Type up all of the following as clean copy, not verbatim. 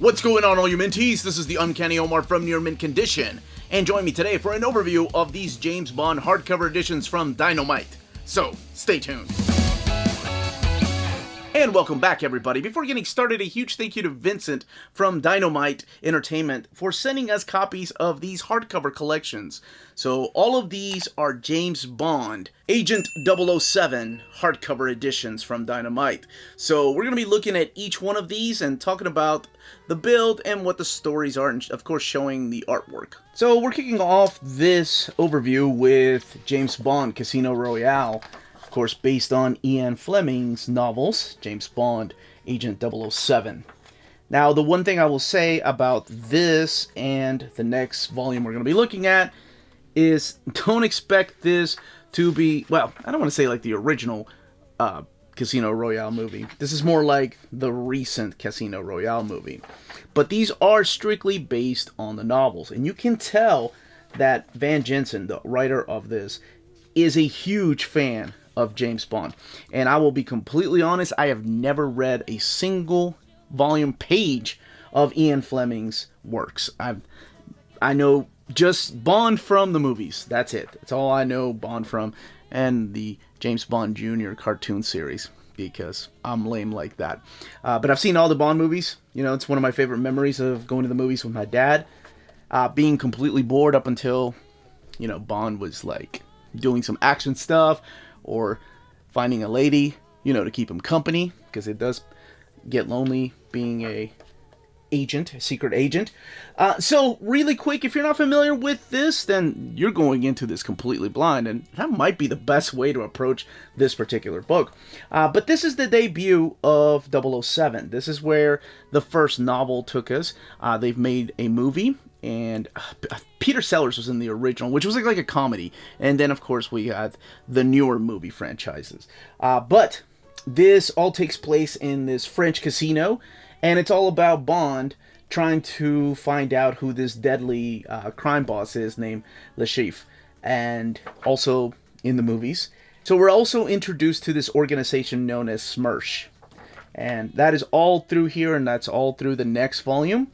What's going on, all you Minties? This is the Uncanny Omar from Near Mint Condition, and join me today for an overview of these James Bond hardcover editions from Dynamite. So, stay tuned. And welcome back, everybody. Before getting started, a huge thank you to Vincent from Dynamite Entertainment for sending us copies of these hardcover collections. So all of these are James Bond Agent 007 hardcover editions from Dynamite. So we're going to be looking at each one of these and talking about the build and what the stories are, and of course showing the artwork. So we're kicking off this overview with James Bond Casino Royale. Of course, based on Ian Fleming's novels, James Bond, Agent 007. Now, the one thing I will say about this and the next volume we're going to be looking at is don't expect this to be, well, I don't want to say like the original Casino Royale movie. This is more like the recent Casino Royale movie. But these are strictly based on the novels. And you can tell that Van Jensen, the writer of this, is a huge fan of James Bond. And I will be completely honest, I have never read a single volume page of Ian Fleming's works. I know just Bond from the movies. That's it. That's all I know Bond from, and the James Bond Jr. cartoon series, because I'm lame like that. But I've seen all the Bond movies. You know, it's one of my favorite memories of going to the movies with my dad. Being completely bored up until, you know, Bond was like doing some action stuff, or finding a lady, you know, to keep him company, because it does get lonely being a secret agent. So really quick, if you're not familiar with this, then you're going into this completely blind, and that might be the best way to approach this particular book. But this is the debut of 007. This is where the first novel took us. They've made a movie, and Peter Sellers was in the original, which was like a comedy. And then, of course, we got the newer movie franchises. But this all takes place in this French casino, and it's all about Bond trying to find out who this deadly crime boss is named Le Chiffre, and also in the movies. So we're also introduced to this organization known as SMERSH. And that is all through here, and that's all through the next volume.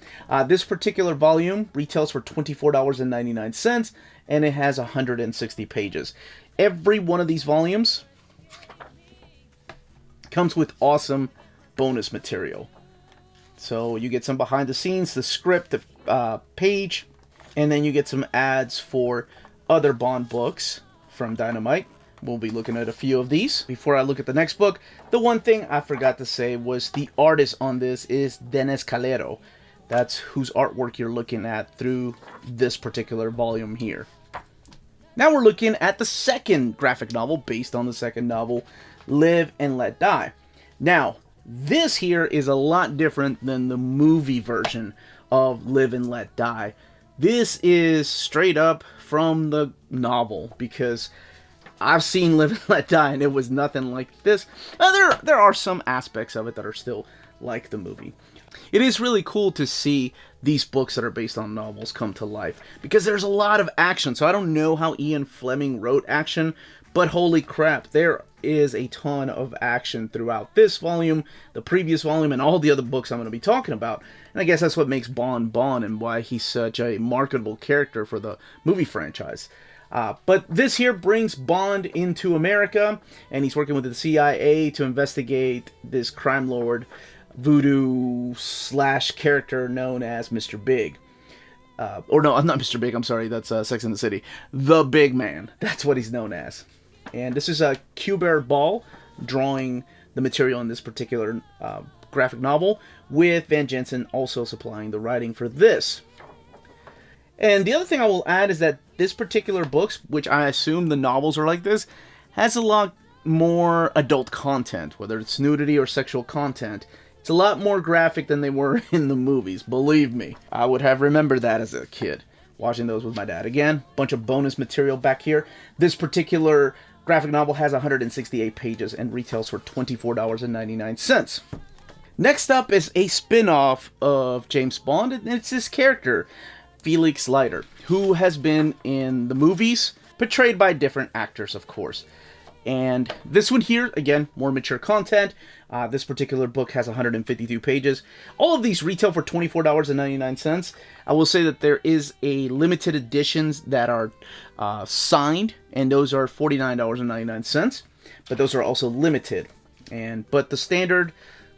This particular volume retails for $24.99, and it has 160 pages. Every one of these volumes comes with awesome bonus material. So you get some behind the scenes, the script, the page, and then you get some ads for other Bond books from Dynamite. We'll be looking at a few of these. Before I look at the next book, the one thing I forgot to say was the artist on this is Dennis Calero. That's whose artwork you're looking at through this particular volume here. Now we're looking at the second graphic novel based on the second novel, Live and Let Die. Now, this here is a lot different than the movie version of Live and Let Die. This is straight up from the novel, because I've seen Live and Let Die, and it was nothing like this. There are some aspects of it that are still like the movie. It is really cool to see these books that are based on novels come to life, because there's a lot of action. So I don't know how Ian Fleming wrote action, but holy crap, there is a ton of action throughout this volume, the previous volume, and all the other books I'm going to be talking about. And I guess that's what makes Bond Bond, and why he's such a marketable character for the movie franchise. But this here brings Bond into America, and he's working with the CIA to investigate this crime lord, voodoo / character known as Mr. Big. Or no, not Mr. Big, I'm sorry, that's Sex and the City. The Big Man, that's what he's known as. And this is a Hubert Ball drawing the material in this particular graphic novel, with Van Jensen also supplying the writing for this. And the other thing I will add is that this particular book, which I assume the novels are like this, has a lot more adult content, whether it's nudity or sexual content. It's a lot more graphic than they were in the movies, believe me. I would have remembered that as a kid, watching those with my dad. Again, bunch of bonus material back here. This particular graphic novel has 168 pages and retails for $24.99. Next up is a spin-off of James Bond, and it's this character, Felix Leiter, who has been in the movies, portrayed by different actors, of course. And this one here, again, more mature content. This particular book has 152 pages. All of these retail for $24.99. I will say that there is a limited editions that are signed, and those are $49.99. But those are also limited. But the standard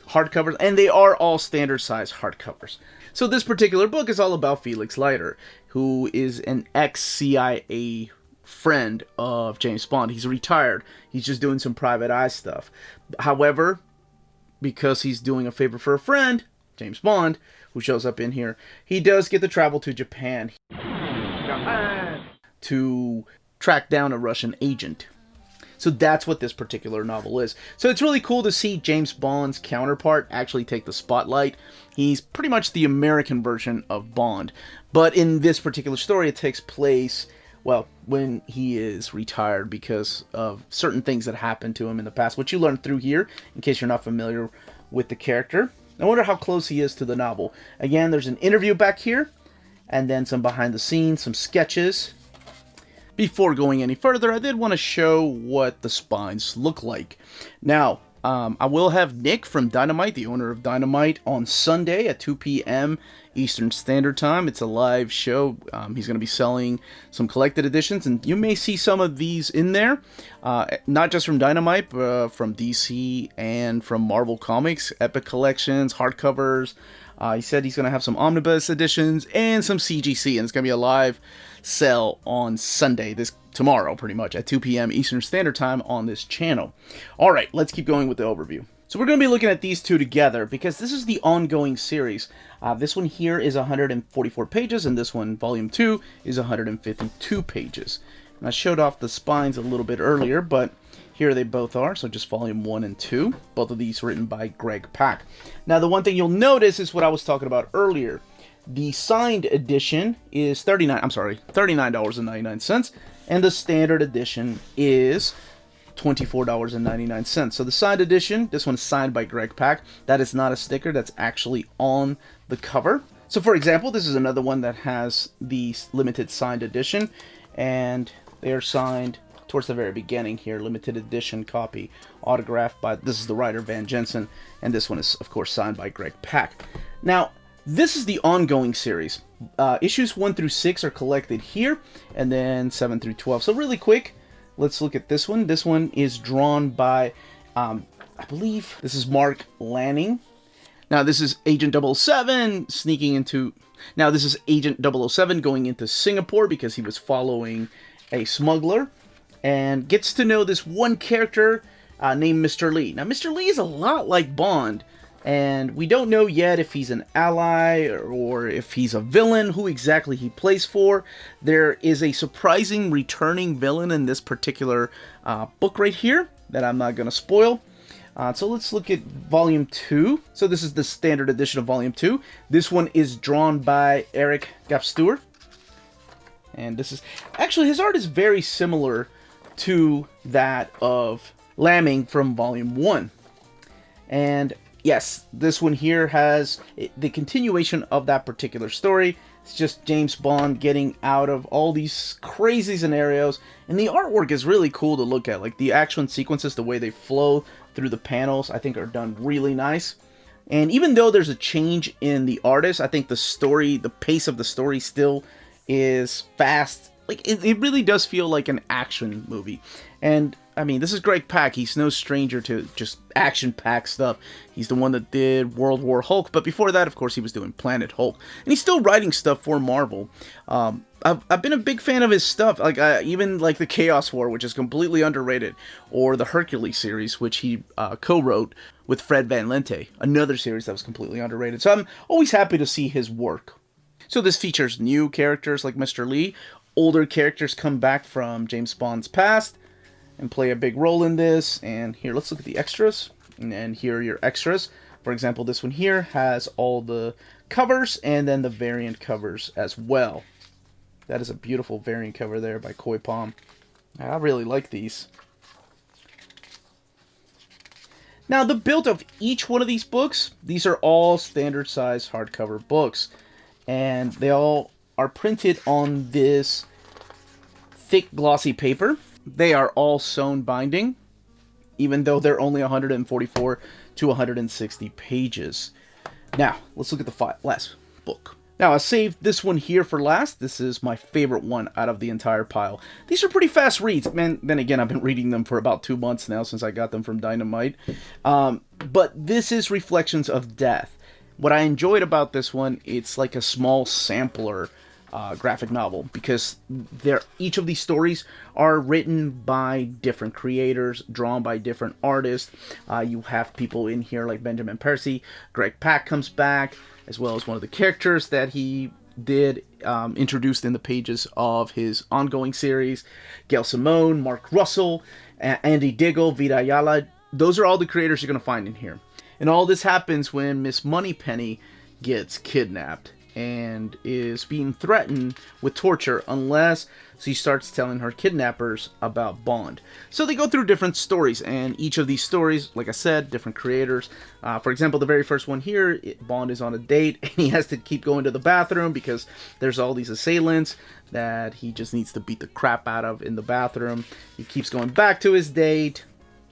hardcovers, and they are all standard size hardcovers. So this particular book is all about Felix Leiter, who is an ex-CIA friend of James Bond. He's retired. He's just doing some private eye stuff. However, because he's doing a favor for a friend, James Bond, who shows up in here, he does get to travel to Japan to track down a Russian agent. So that's what this particular novel is. So it's really cool to see James Bond's counterpart actually take the spotlight. He's pretty much the American version of Bond. But in this particular story, it takes place, well, when he is retired because of certain things that happened to him in the past, which you learn through here, in case you're not familiar with the character. I wonder how close he is to the novel. Again, there's an interview back here, and then some behind the scenes, some sketches. Before going any further, I did want to show what the spines look like. Now, I will have Nick from Dynamite, the owner of Dynamite, on Sunday at 2 p.m. Eastern Standard Time. It's a live show. He's going to be selling some collected editions, and you may see some of these in there. Not just from Dynamite, but from DC and from Marvel Comics, Epic Collections, hardcovers. He said he's going to have some omnibus editions and some CGC, and it's going to be a live sell on Sunday, tomorrow pretty much, at 2 p.m. Eastern Standard Time on this channel. Alright, let's keep going with the overview. So we're going to be looking at these two together because this is the ongoing series. This one here is 144 pages, and this one, Volume 2, is 152 pages. And I showed off the spines a little bit earlier, but here they both are, so just Volume 1 and 2. Both of these written by Greg Pak. Now, the one thing you'll notice is what I was talking about earlier. The signed edition is $39.99, and the standard edition is $24.99. So the signed edition, this one is signed by Greg Pak. That is not a sticker, that's actually on the cover. So for example, this is another one that has the limited signed edition, and they're signed towards the very beginning here, limited edition copy, autographed by, this is the writer, Van Jensen, and this one is, of course, signed by Greg Pak. Now, this is the ongoing series. Issues 1 through 6 are collected here, and then 7 through 12. So really quick, let's look at this one. This one is drawn by, I believe, this is Mark Lanning. Now, this is Agent 007 sneaking into... Now, this is Agent 007 going into Singapore because he was following a smuggler, and gets to know this one character named Mr. Lee. Now, Mr. Lee is a lot like Bond, and we don't know yet if he's an ally or if he's a villain, who exactly he plays for. There is a surprising returning villain in this particular book right here that I'm not going to spoil. So let's look at Volume 2. So this is the standard edition of Volume 2. This one is drawn by Eric Gapstur. And this is... Actually, his art is very similar to that of Lamming from Volume 1. And yes, this one here has the continuation of that particular story. It's just James Bond getting out of all these crazy scenarios. And the artwork is really cool to look at. Like the action sequences, the way they flow through the panels, I think are done really nice. And even though there's a change in the artist, I think the story, the pace of the story still is fast. Like, it really does feel like an action movie. And, I mean, this is Greg Pak. He's no stranger to just action-packed stuff. He's the one that did World War Hulk. But before that, of course, he was doing Planet Hulk. And he's still writing stuff for Marvel. I've been a big fan of his stuff. Like, even like the Chaos War, which is completely underrated. Or the Hercules series, which he co-wrote with Fred Van Lente. Another series that was completely underrated. So I'm always happy to see his work. So this features new characters like Mr. Lee. Older characters come back from James Bond's past and play a big role in this. And here, let's look at the extras. And here are your extras. For example, this one here has all the covers and then the variant covers as well. That is a beautiful variant cover there by Koi Palm. I really like these. Now, the build of each one of these books, these are all standard size hardcover books. And they all are printed on this thick glossy paper. They are all sewn binding. even though they're only 144 to 160 pages. Now, let's look at the last book. Now, I saved this one here for last. This is my favorite one out of the entire pile. These are pretty fast reads. Man, then again, I've been reading them for about 2 months now since I got them from Dynamite. But this is Reflections of Death. What I enjoyed about this one, it's like a small sampler graphic novel, because each of these stories are written by different creators, drawn by different artists. You have people in here like Benjamin Percy, Greg Pak comes back, as well as one of the characters that he did introduced in the pages of his ongoing series, Gail Simone, Mark Russell, Andy Diggle, Vida Ayala. Those are all the creators you're going to find in here. And all this happens when Miss Moneypenny gets kidnapped and is being threatened with torture unless she starts telling her kidnappers about Bond. So they go through different stories, and each of these stories, like I said, different creators. For example, the very first one here, Bond is on a date, and he has to keep going to the bathroom because there's all these assailants that he just needs to beat the crap out of in the bathroom. He keeps going back to his date,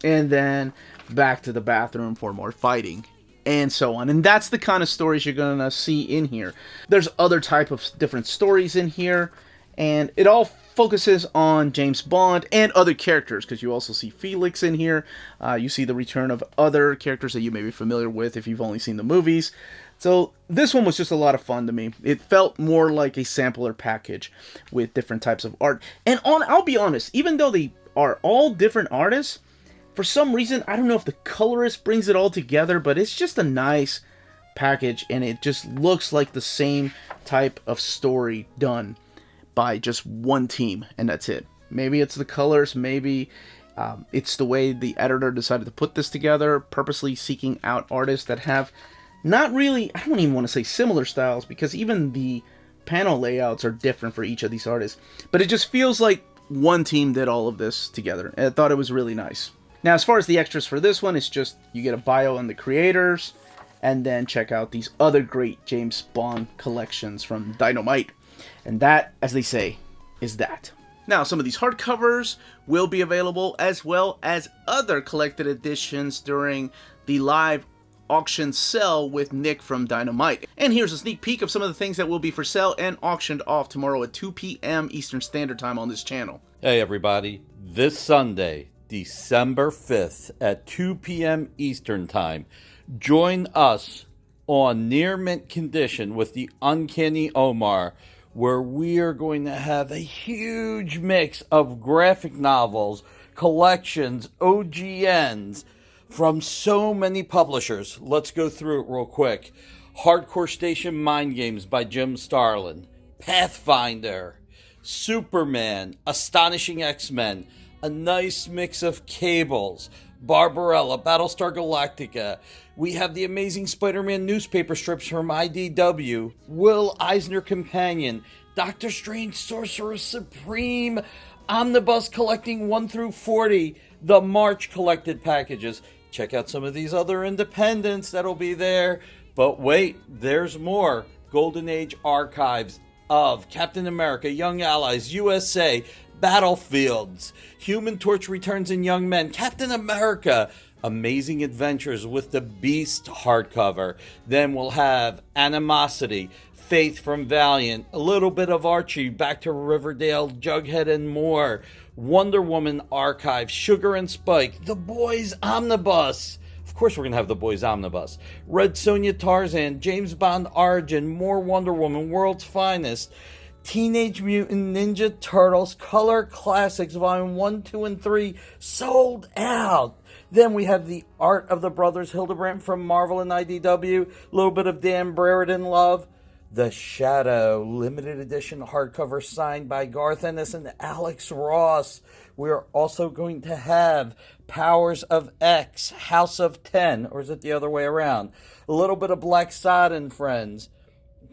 and then back to the bathroom for more fighting, and so on. And that's the kind of stories you're going to see in here. There's other type of different stories in here, and it all focuses on James Bond and other characters, because you also see Felix in here. You see the return of other characters that you may be familiar with if you've only seen the movies. So this one was just a lot of fun to me. It felt more like a sampler package with different types of art. And I'll be honest, even though they are all different artists, for some reason, I don't know if the colorist brings it all together, but it's just a nice package, and it just looks like the same type of story done by just one team, and that's it. Maybe it's the colors, maybe it's the way the editor decided to put this together, purposely seeking out artists that have not really, I don't even want to say similar styles, because even the panel layouts are different for each of these artists. But it just feels like one team did all of this together, and I thought it was really nice. Now, as far as the extras for this one, it's just you get a bio on the creators, and then check out these other great James Bond collections from Dynamite. And that, as they say, is that. Now, some of these hardcovers will be available, as well as other collected editions during the live auction sale with Nick from Dynamite. And here's a sneak peek of some of the things that will be for sale and auctioned off tomorrow at 2 p.m. Eastern Standard Time on this channel. Hey everybody, this Sunday, December 5th at 2 p.m. Eastern Time, join us on Near Mint Condition with the Uncanny Omar, where we are going to have a huge mix of graphic novels, collections, OGNs from so many publishers. Let's go through it real quick. Hardcore Station Mind Games by Jim Starlin, Pathfinder, Superman, Astonishing X-Men, a nice mix of Cables, Barbarella, Battlestar Galactica. We have the Amazing Spider-Man newspaper strips from IDW, Will Eisner Companion, Doctor Strange Sorcerer Supreme, Omnibus Collecting 1 through 40, the March collected packages. Check out some of these other independents that'll be there. But wait, there's more. Golden Age archives of Captain America, Young Allies, USA, Battlefields, Human Torch Returns and Young Men, Captain America, Amazing Adventures with the Beast hardcover. Then we'll have Animosity, Faith from Valiant, a little bit of Archie, Back to Riverdale, Jughead and more, Wonder Woman archive, Sugar and Spike, The Boys Omnibus. Of course we're going to have The Boys Omnibus. Red Sonja Tarzan, James Bond Origin, more Wonder Woman, World's Finest, Teenage Mutant Ninja Turtles Color Classics Volume 1, 2, and 3 sold out. Then we have the Art of the Brothers Hildebrandt from Marvel and IDW, a little bit of Dan Brereton love. The Shadow limited edition hardcover signed by Garth Ennis and Alex Ross. We're also going to have Powers of X, House of 10, or is it the other way around? A little bit of Black Sod and Friends,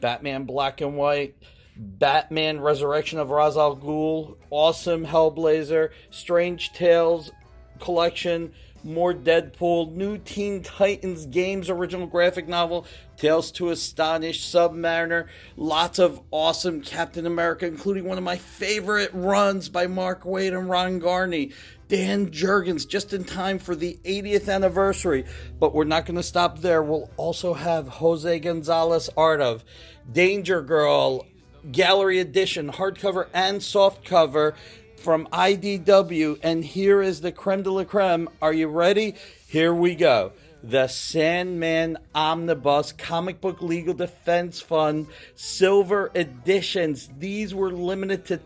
Batman Black and White, Batman Resurrection of Ra's al Ghul, Awesome Hellblazer, Strange Tales collection, more Deadpool, new Teen Titans Games original graphic novel, Tales to Astonish, Submariner, lots of awesome Captain America, including one of my favorite runs by Mark Waid and Ron Garney, Dan Jurgens, just in time for the 80th anniversary. But we're not going to stop there. We'll also have Jose Gonzalez art of Danger Girl, Gallery Edition, hardcover and softcover from IDW. And here is the creme de la creme. Are you ready? Here we go. The Sandman Omnibus Comic Book Legal Defense Fund Silver Editions. These were limited to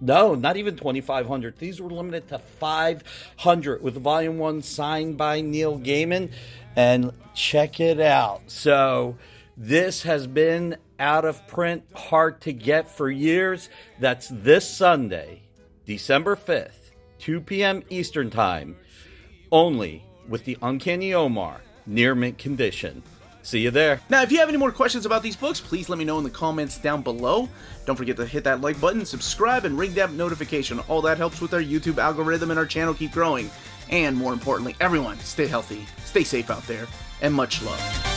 not even 2,500. These were limited to 500 with Volume 1 signed by Neil Gaiman. And check it out. So this has been out of print, hard to get for years. That's this Sunday, December 5th, 2 p.m. Eastern Time, only with the Uncanny Omar, near mint condition. See you there. Now, if you have any more questions about these books, please let me know in the comments down below. Don't forget to hit that like button, subscribe, and ring that notification. All that helps with our YouTube algorithm and our channel keep growing. And more importantly, everyone, stay healthy, stay safe out there, and much love.